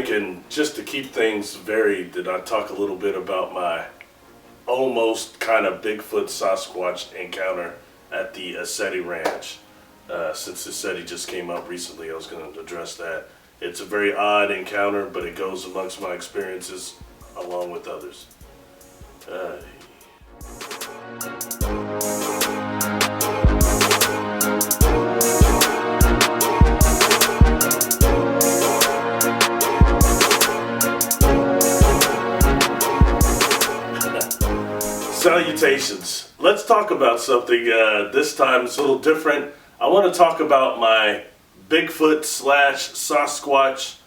thinking, just to keep things varied, that I talk a little bit about my almost kind of Bigfoot Sasquatch encounter at the ECETI Ranch. Since ECETI just came up recently, I was going to address that. It's a very odd encounter, but it goes amongst my experiences along with others. Salutations. Let's talk about something this time it's a little different. I want to talk about my Bigfoot / Sasquatch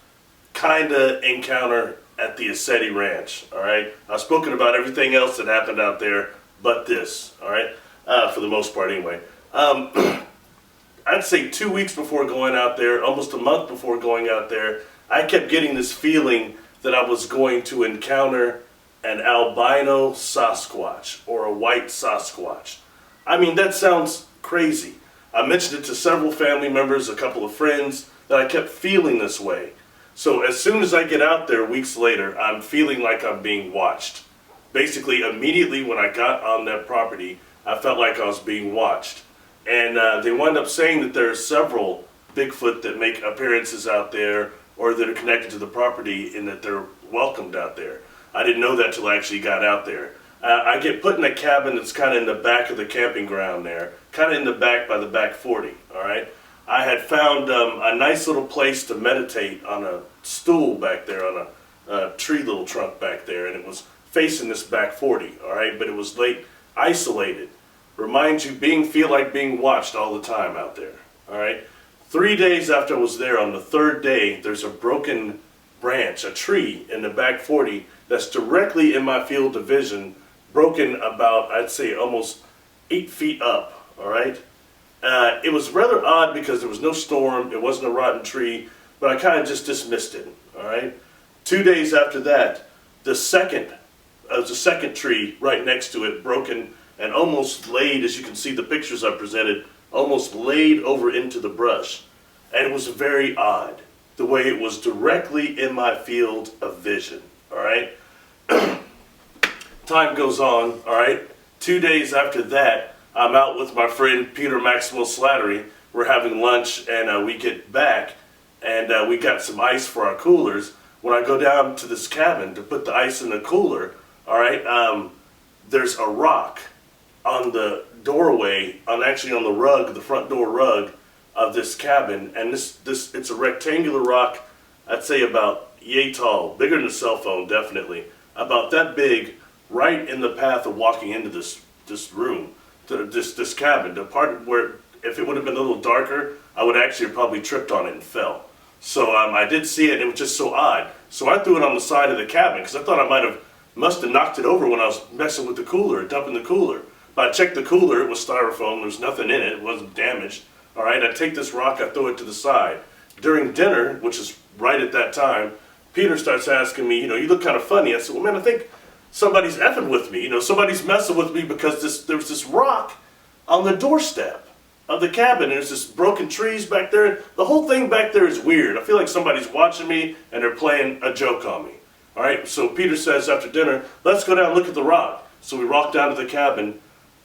kinda encounter at the ECETI Ranch. Alright? I've spoken about everything else that happened out there but this. Alright? For the most part anyway. I'd say 2 weeks before going out there, almost a month before going out there, I kept getting this feeling that I was going to encounter an albino Sasquatch or a white Sasquatch. I mean, that sounds crazy. I mentioned it to several family members, a couple of friends, that I kept feeling this way. So as soon as I get out there weeks later, I'm feeling like I'm being watched. Basically, immediately when I got on that property, I felt like I was being watched. And they wound up saying that there are several Bigfoot that make appearances out there or that are connected to the property and that they're welcomed out there. I didn't know that till I actually got out there. I get put in a cabin that's kind of in the back of the camping ground there, kind of in the back by the back 40, all right? I had found a nice little place to meditate on a stool back there, on a tree little trunk back there, and it was facing this back 40, all right? But it was isolated. Reminds you, feel like being watched all the time out there, all right? 3 days after I was there, on the third day, there's a broken branch, a tree in the back 40 that's directly in my field of vision, broken about, I'd say, almost 8 feet up, all right? It was rather odd because there was no storm, it wasn't a rotten tree, but I kind of just dismissed it, all right? 2 days after that, the second tree right next to it, broken and almost laid, as you can see the pictures I presented, almost laid over into the brush. And it was very odd, the way it was directly in my field of vision, all right? Time goes on, all right? 2 days after that, I'm out with my friend Peter Maximo Slattery. We're having lunch, and we get back, and we got some ice for our coolers. When I go down to this cabin to put the ice in the cooler, all right, there's a rock on the doorway, actually on the rug, the front door rug of this cabin, and it's a rectangular rock, I'd say about yay tall, bigger than a cell phone, definitely, about that big, right in the path of walking into this room, this cabin, the part where if it would have been a little darker, I would actually have probably tripped on it and fell. So I did see it, and it was just so odd. So I threw it on the side of the cabin because I thought I must have knocked it over when I was messing with the cooler, dumping the cooler. But I checked the cooler, it was styrofoam, there was nothing in it, it wasn't damaged. All right, I take this rock, I throw it to the side. During dinner, which is right at that time, Peter starts asking me, you look kind of funny. I said, well, man, I think somebody's effing with me. Somebody's messing with me because there was this rock on the doorstep of the cabin. There's this broken trees back there. The whole thing back there is weird. I feel like somebody's watching me and they're playing a joke on me. All right, so Peter says after dinner, let's go down and look at the rock. So we walk down to the cabin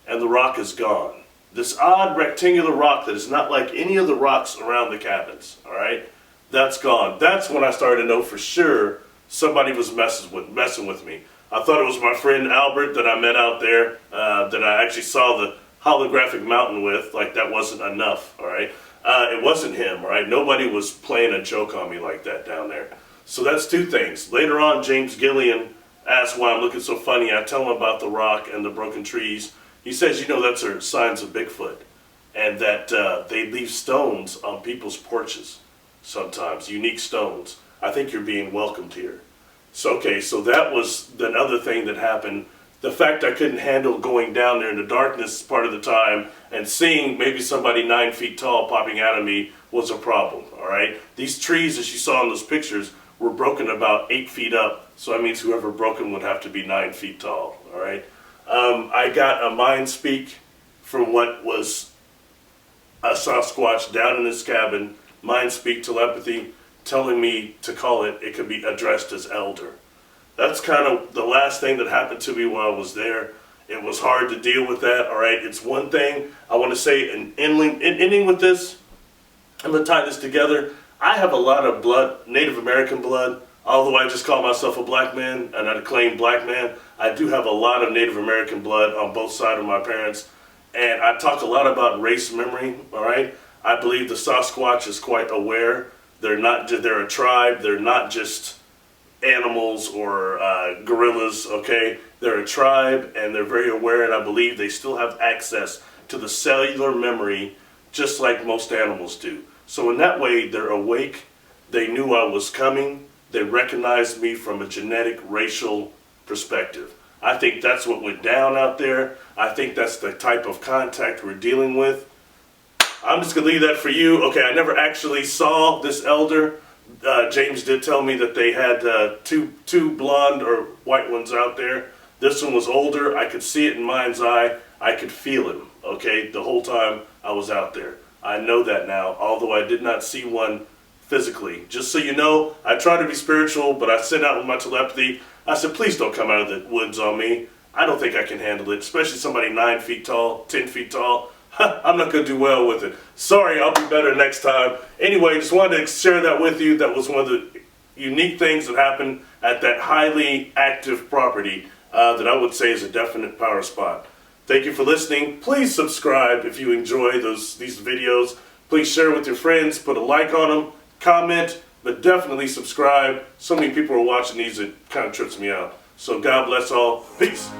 and the rock is gone. This odd rectangular rock that is not like any of the rocks around the cabins, all right? That's gone. That's when I started to know for sure somebody was messing with me. I thought it was my friend Albert that I met out there, that I actually saw the holographic mountain with. Like, that wasn't enough, all right? It wasn't him, all right? Nobody was playing a joke on me like that down there. So that's two things. Later on, James Gillian asks why I'm looking so funny. I tell him about the rock and the broken trees. He says, that's are signs of Bigfoot, and that they leave stones on people's porches sometimes, unique stones. I think you're being welcomed here. So, okay, so that was another thing that happened. The fact I couldn't handle going down there in the darkness part of the time and seeing maybe somebody 9 feet tall popping out of me was a problem, all right? These trees, as you saw in those pictures, were broken about 8 feet up, so that means whoever broke them would have to be 9 feet tall, all right? I got a mind speak from what was a Sasquatch down in this cabin, mind speak telepathy, telling me to call it, it could be addressed as elder. That's kind of the last thing that happened to me while I was there. It was hard to deal with that, all right? It's one thing I want to say, in ending with this, I'm going to tie this together. I have a lot of blood, Native American blood, although I just call myself a black man and I claim black man. I do have a lot of Native American blood on both sides of my parents. And I talk a lot about race memory, all right? I believe the Sasquatch is quite aware. They're a tribe. They're not just animals or gorillas, okay? They're a tribe and they're very aware, and I believe they still have access to the cellular memory just like most animals do. So in that way, they're awake. They knew I was coming. They recognized me from a genetic, racial perspective. I think that's what went down out there. I think that's the type of contact we're dealing with. I'm just going to leave that for you. Okay, I never actually saw this elder. James did tell me that they had two blonde or white ones out there. This one was older. I could see it in mind's eye. I could feel him, okay, the whole time I was out there. I know that now, although I did not see one physically. Just so you know, I try to be spiritual, but I sent out with my telepathy. I said, please don't come out of the woods on me. I don't think I can handle it, especially somebody 9 feet tall, 10 feet tall. I'm not going to do well with it. Sorry, I'll be better next time. Anyway, just wanted to share that with you. That was one of the unique things that happened at that highly active property that I would say is a definite power spot. Thank you for listening. Please subscribe if you enjoy these videos. Please share with your friends. Put a like on them. Comment, but definitely subscribe. So many people are watching these, it kind of trips me out. So God bless all. Peace.